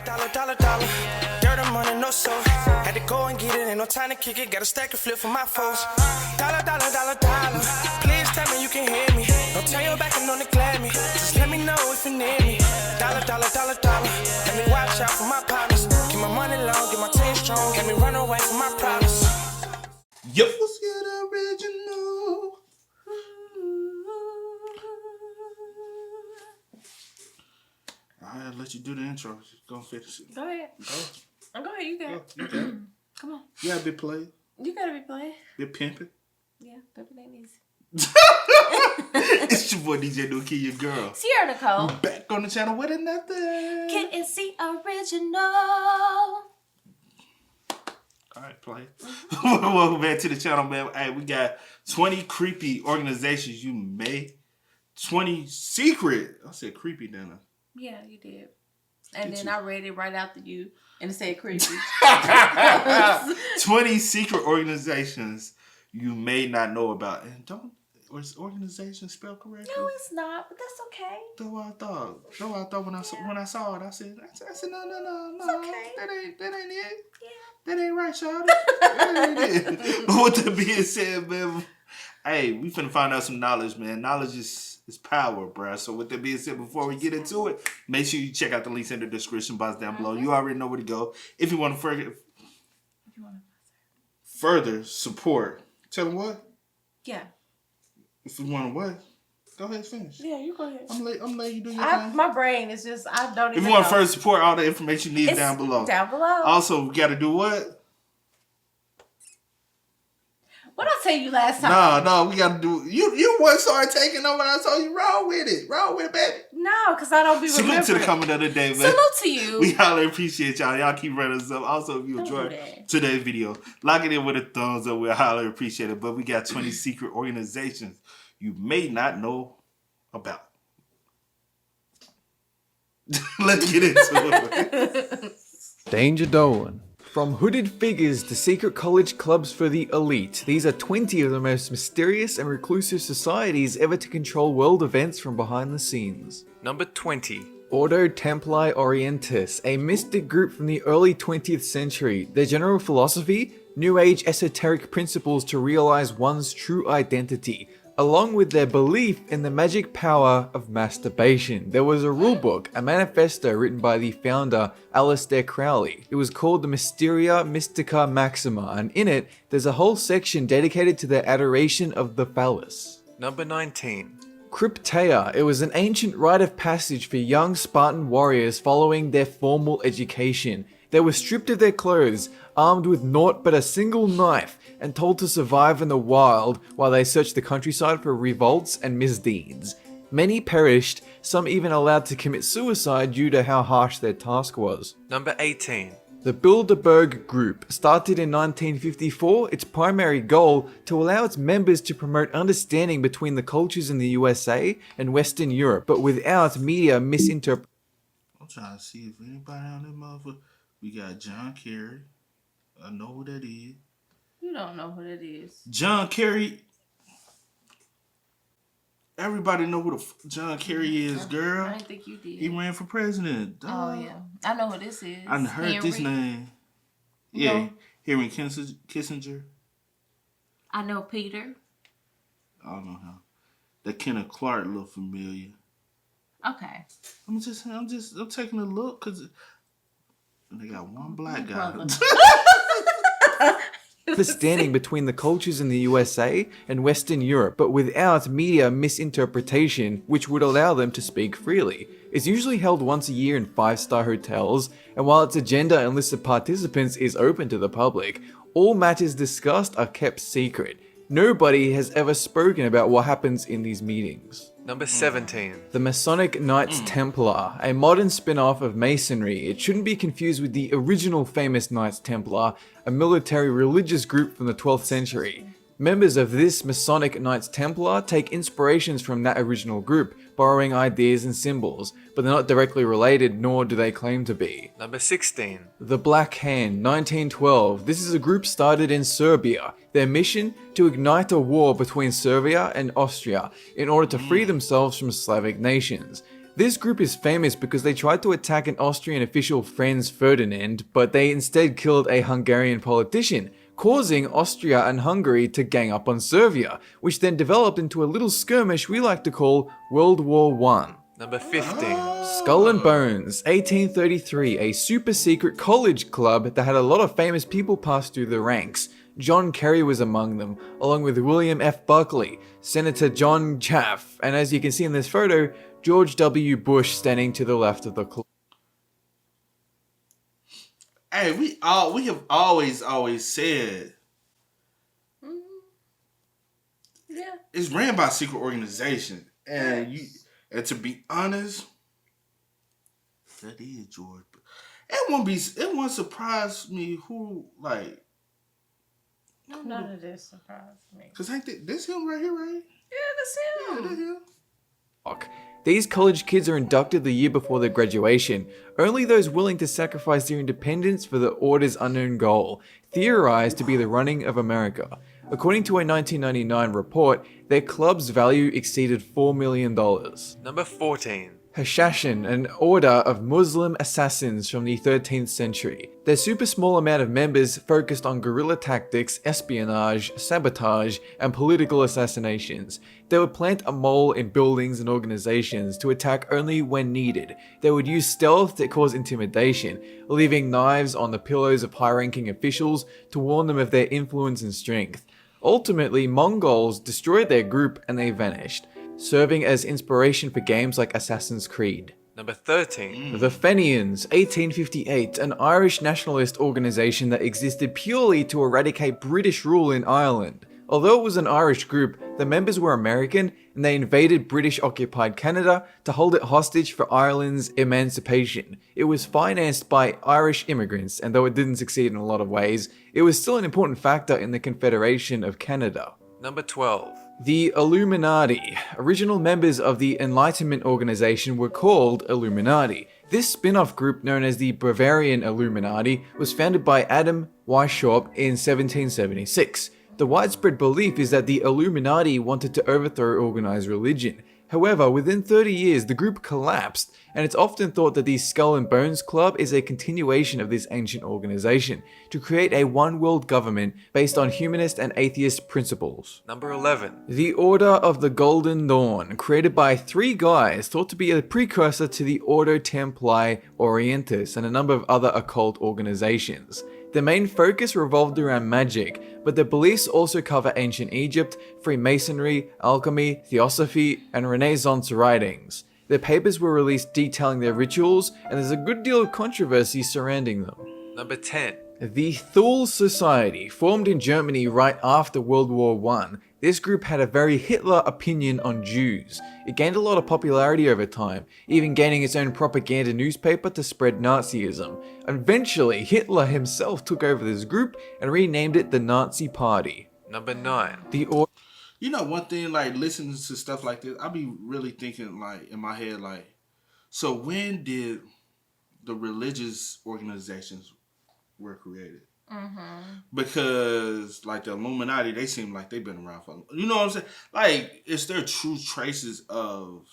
Dollar. Dirt and money, no soul. Had to go and get it, ain't no time to kick it. Got a stack and flip for my foes. Dollar. Please tell me you can hear me. Don't turn your back and don't neglect me. Just let me know if you need me. Dollar. Let me watch out for my partners. Keep my money long, get my team strong. Let me run away from my problems. Yo, let's get original. I'll let you do the intro. Go finish it. Go ahead. Go ahead, you got it. You got it. Come on. You gotta be playing. You gotta be playing. Be pimping. Yeah, pimping ain't easy. It's your boy DJ Nuki, your girl. Sierra Nicole. Back on the channel with another. KNC Original. Alright, play. Welcome back to the channel, man. Hey, we got 20 creepy organizations you made. 20 secret. I said creepy, didn't I? Yeah, you did. And then I read it right after you, and it said creepy. 20 secret organizations you may not know about. And was organization spelled correctly? No, it's not, but that's okay. That's what I thought when I saw it. I said no. It's okay. That ain't it. Yeah. That ain't right, Shawty. That ain't it. But with that being said, man, hey, we finna find out some knowledge, man. Knowledge is power, bruh. So with that being said, before we get into it, make sure you check out the links in the description box down below. You already know where to go. If you want to further support, tell them what? Yeah. If you want to what? Go ahead and finish. Yeah, you go ahead. I'm letting you do your thing. My brain is just, I don't even If you want to know. further support, all the information you need down below. Down below. Also, we got to do what? What I tell you last time? No, we got to do. You once started taking over, and I told you roll with it, baby. No, because I don't be remembering. Salute to the comment of the day, man. Salute to you. We highly appreciate y'all. Y'all keep running us up. Also, if you enjoyed today's video, lock it in with a thumbs up. We highly appreciate it. But we got 20 secret organizations you may not know about. Let's get into it. Danger Dolan. From hooded figures to secret college clubs for the elite, these are 20 of the most mysterious and reclusive societies ever to control world events from behind the scenes. Number 20. Ordo Templar Orientis, a mystic group from the early 20th century. Their general philosophy? New Age esoteric principles to realize one's true identity, along with their belief in the magic power of masturbation. There was a rulebook, a manifesto written by the founder, Aleister Crowley. It was called the Mysteria Mystica Maxima, and in it, there's a whole section dedicated to their adoration of the phallus. Number 19. Crypteia. It was an ancient rite of passage for young Spartan warriors following their formal education. They were stripped of their clothes, armed with naught but a single knife, and told to survive in the wild while they searched the countryside for revolts and misdeeds. Many perished, some even allowed to commit suicide due to how harsh their task was. Number 18. The Bilderberg Group, started in 1954, its primary goal to allow its members to promote understanding between the cultures in the USA and Western Europe, but without media misinterpretation. I'm trying to see if anybody on that motherfucker. We got John Kerry. I know who that is. You don't know who that is. John Kerry. Everybody know who the John Kerry is, girl. I didn't think you did. He ran for president. Oh, yeah. I know who this is. I heard this name. Yeah. Henry Kissinger. I know Peter. I don't know how. That Kenneth Clark look familiar. Okay. I'm taking a look because they got one black guy. Understanding between the cultures in the USA and Western Europe, but without media misinterpretation, which would allow them to speak freely. It's usually held once a year in 5-star hotels, and while its agenda and list of participants is open to the public, all matters discussed are kept secret. Nobody has ever spoken about what happens in these meetings. Number 17. The Masonic Knights Templar, a modern spin-off of Masonry. It shouldn't be confused with the original famous Knights Templar, a military religious group from the 12th century. Members of this Masonic Knights Templar take inspirations from that original group, borrowing ideas and symbols, but they're not directly related, nor do they claim to be. Number 16. The Black Hand, 1912. This is a group started in Serbia. Their mission? To ignite a war between Serbia and Austria in order to free themselves from Slavic nations. This group is famous because they tried to attack an Austrian official, Franz Ferdinand, but they instead killed a Hungarian politician, causing Austria and Hungary to gang up on Serbia, which then developed into a little skirmish we like to call World War I. Number 15. Skull and Bones, 1833, a super secret college club that had a lot of famous people pass through the ranks. John Kerry was among them, along with William F. Buckley, Senator John Chaff, and as you can see in this photo, George W. Bush standing to the left of the club. Hey, we have always said Yeah. it's ran by a secret organization, and to be honest, that is George. It won't surprise me who like. None of this surprised me. Cause ain't this him right here, right? Yeah, that's him. That's him. These college kids are inducted the year before their graduation. Only those willing to sacrifice their independence for the Order's unknown goal, theorized to be the running of America. According to a 1999 report, their club's value exceeded $4 million. Number 14. Hashashan, an order of Muslim assassins from the 13th century. Their super small amount of members focused on guerrilla tactics, espionage, sabotage, and political assassinations. They would plant a mole in buildings and organizations to attack only when needed. They would use stealth to cause intimidation, leaving knives on the pillows of high-ranking officials to warn them of their influence and strength. Ultimately, Mongols destroyed their group and they vanished, serving as inspiration for games like Assassin's Creed. Number 13. The Fenians, 1858, an Irish nationalist organisation that existed purely to eradicate British rule in Ireland. Although it was an Irish group, the members were American and they invaded British-occupied Canada to hold it hostage for Ireland's emancipation. It was financed by Irish immigrants, and though it didn't succeed in a lot of ways, it was still an important factor in the Confederation of Canada. Number 12. The Illuminati. Original members of the Enlightenment organization were called Illuminati. This spin-off group, known as the Bavarian Illuminati, was founded by Adam Weishaupt in 1776. The widespread belief is that the Illuminati wanted to overthrow organized religion. However, within 30 years, the group collapsed, and it's often thought that the Skull and Bones Club is a continuation of this ancient organization, to create a one-world government based on humanist and atheist principles. Number 11. The Order of the Golden Dawn, created by three guys thought to be a precursor to the Ordo Templar Orientis and a number of other occult organizations. Their main focus revolved around magic, but their beliefs also cover ancient Egypt, Freemasonry, alchemy, theosophy, and Renaissance writings. Their papers were released detailing their rituals, and there's a good deal of controversy surrounding them. Number 10. The Thule Society, formed in Germany right after World War I. This group had a very Hitler opinion on Jews. It gained a lot of popularity over time, even gaining its own propaganda newspaper to spread Nazism. Eventually, Hitler himself took over this group and renamed it the Nazi Party. Number 9. You know, one thing, like, listening to stuff like this, I be really thinking, like, in my head, like, so when did the religious organizations were created? Because, like, the Illuminati, they seem like they've been around for, you know what I'm saying? Like, it's their true traces of,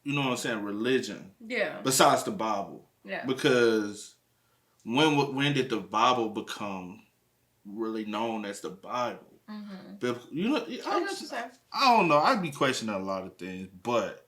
you know what I'm saying, religion. Yeah. Besides the Bible. Yeah. Because when did the Bible become really known as the Bible? But, you know, I don't know. I'd be questioning a lot of things, but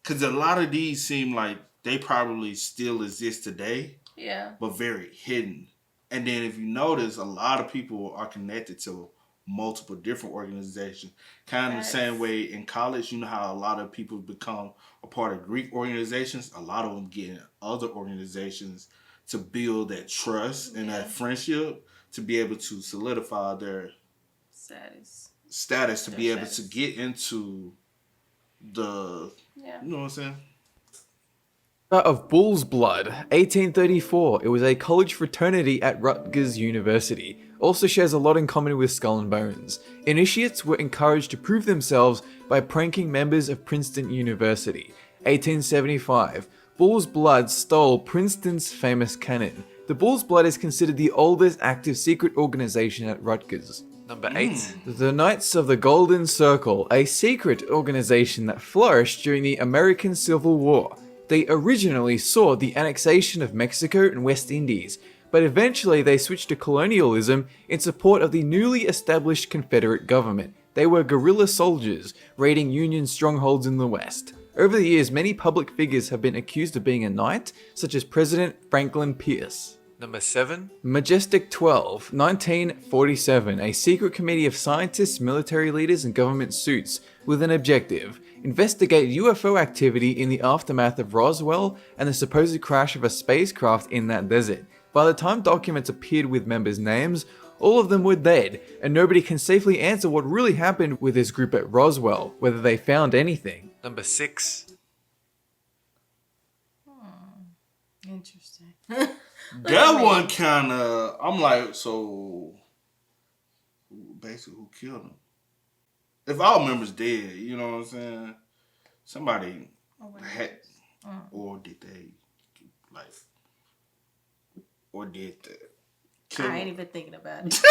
because a lot of these seem like they probably still exist today. Yeah. But very hidden. And then if you notice, a lot of people are connected to multiple different organizations. Kind of the same way in college, you know how a lot of people become a part of Greek organizations. A lot of them get in other organizations to build that trust and that friendship to be able to solidify their status to be able to get into the, you know what I'm saying? Of Bull's Blood, 1834. It was a college fraternity at Rutgers University. Also shares a lot in common with Skull and Bones. Initiates were encouraged to prove themselves by pranking members of Princeton University. 1875. Bull's Blood stole Princeton's famous cannon. The Bull's Blood is considered the oldest active secret organization at Rutgers. Number 8. The Knights of the Golden Circle, a secret organization that flourished during the American Civil War. They originally saw the annexation of Mexico and West Indies, but eventually they switched to colonialism in support of the newly established Confederate government. They were guerrilla soldiers, raiding Union strongholds in the West. Over the years, many public figures have been accused of being a knight, such as President Franklin Pierce. Number 7. Majestic 12, 1947, a secret committee of scientists, military leaders, and government suits with an objective: investigate UFO activity in the aftermath of Roswell and the supposed crash of a spacecraft in that desert. By the time documents appeared with members' names, all of them were dead, and nobody can safely answer what really happened with this group at Roswell, whether they found anything. Number 6. Interesting. That one kind of, I'm like, so basically who killed him? If all members dead, you know what I'm saying? Somebody had, or did they, like, or did they kill I ain't him? even thinking about it.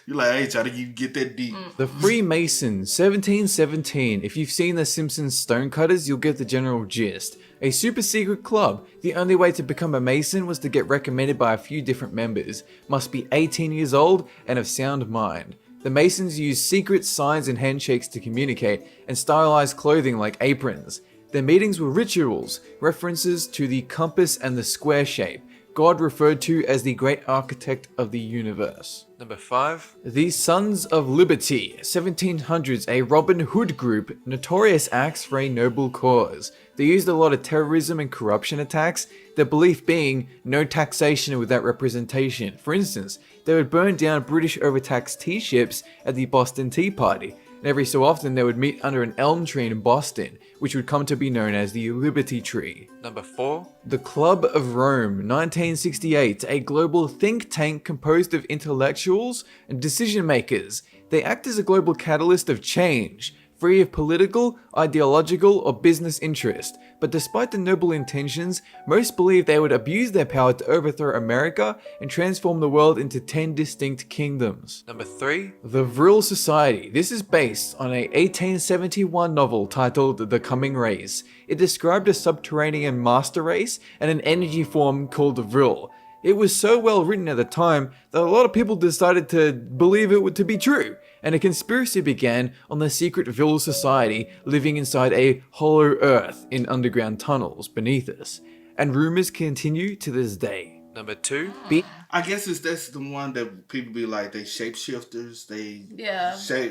You like, I ain't trying to get that deep. The Freemasons, 1717. If you've seen The Simpsons Stonecutters, you'll get the general gist. A super secret club. The only way to become a Mason was to get recommended by a few different members. Must be 18 years old and of sound mind. The Masons use secret signs and handshakes to communicate, and stylized clothing like aprons. Their meetings were rituals, references to the compass and the square shape, God referred to as the great architect of the universe. Number 5. The Sons of Liberty, 1700s, a Robin Hood group, notorious acts for a noble cause. They used a lot of terrorism and corruption attacks, their belief being no taxation without representation. For instance, they would burn down British overtaxed tea ships at the Boston Tea Party, and every so often they would meet under an elm tree in Boston, which would come to be known as the Liberty Tree. Number 4. The Club of Rome, 1968, a global think tank composed of intellectuals and decision makers. They act as a global catalyst of change, free of political, ideological, or business interest. But despite the noble intentions, most believe they would abuse their power to overthrow America and transform the world into 10 distinct kingdoms. Number 3. The Vril Society. This is based on a 1871 novel titled The Coming Race. It described a subterranean master race and an energy form called Vril. It was so well written at the time that a lot of people decided to believe it to be true, and a conspiracy began on the secret Vril Society living inside a hollow earth in underground tunnels beneath us. And rumors continue to this day. Number 2. I guess that's the one that people be like, they shapeshifters. They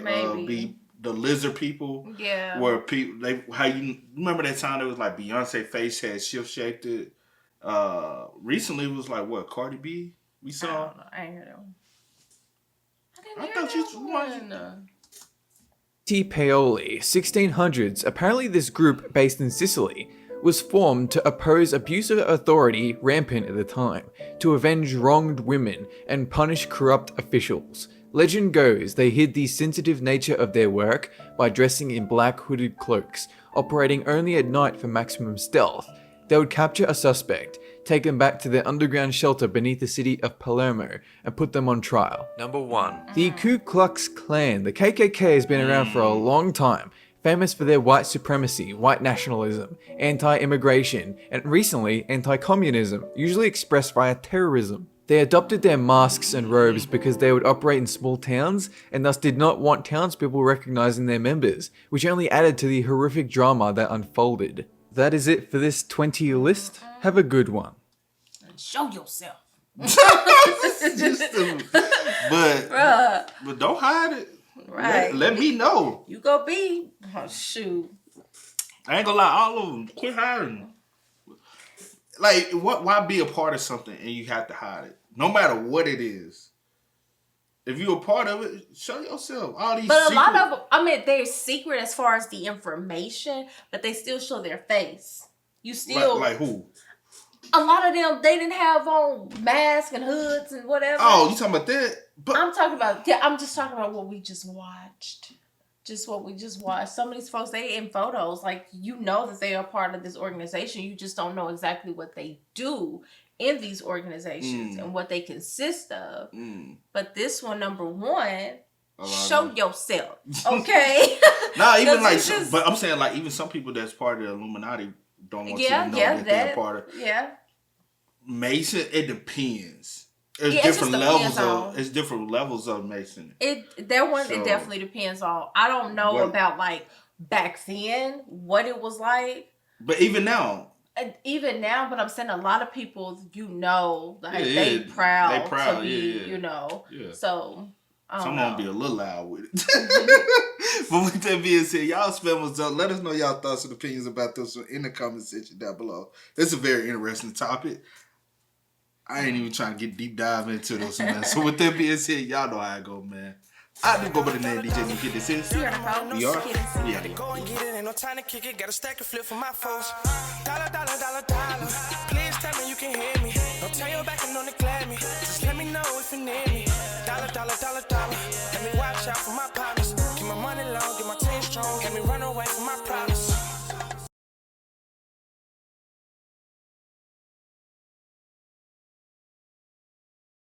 maybe. be the lizard people. Yeah. Where people how you remember that time it was like Beyonce face had shift shaped it. Recently it was like what, Cardi B we I saw. don't know. I ain't heard that one. I thought you was T. Paoli, 1600s. Apparently this group, based in Sicily, was formed to oppose abusive authority rampant at the time, to avenge wronged women and punish corrupt officials. Legend goes they hid the sensitive nature of their work by dressing in black hooded cloaks, operating only at night for maximum stealth. They would capture a suspect, take them back to their underground shelter beneath the city of Palermo, and put them on trial. Number 1. The Ku Klux Klan. The KKK has been around for a long time, famous for their white supremacy, white nationalism, anti-immigration, and recently anti-communism, usually expressed via terrorism. They adopted their masks and robes because they would operate in small towns and thus did not want townspeople recognizing their members, which only added to the horrific drama that unfolded. That is it for this 20 list. Have a good one. Show yourself. But don't hide it. Right. Let me know. You go be. Oh, shoot. I ain't gonna lie, all of them. Quit hiding. Like, why be a part of something and you have to hide it? No matter what it is. If you're a part of it, show yourself. All these But a lot of them, I mean, they're secret as far as the information, but they still show their face. You still... Like who? A lot of them, they didn't have on masks and hoods and whatever. Oh, you talking about that? But I'm just talking about what we just watched. just what we just watched. Some of these folks, they in photos, like, you know that they are part of this organization. You just don't know exactly what they do in these organizations and what they consist of. But this one, number one, show yourself, okay? Nah, even like, just, but I'm saying like even some people that's part of the Illuminati don't want you to know that they're part of. Yeah. Mason, it depends. There's Yeah, different levels of it's different levels of Mason. It definitely depends on. I don't know about like back then what it was like. But even now. But I'm saying a lot of people, like they proud to be, So some gonna be a little loud with it. But with that being said, y'all spam us up. Let us know y'all thoughts and opinions about this one in the comment section down below. It's a very interesting topic. I ain't even trying to get deep dive into this, man. So with that being said, y'all know how I go, man. I do go by the name DJ and get this in. We are. Go and get it, ain't no time to kick it. Got a stack of flip for my folks. Dollar, dollar, dollar, dollar.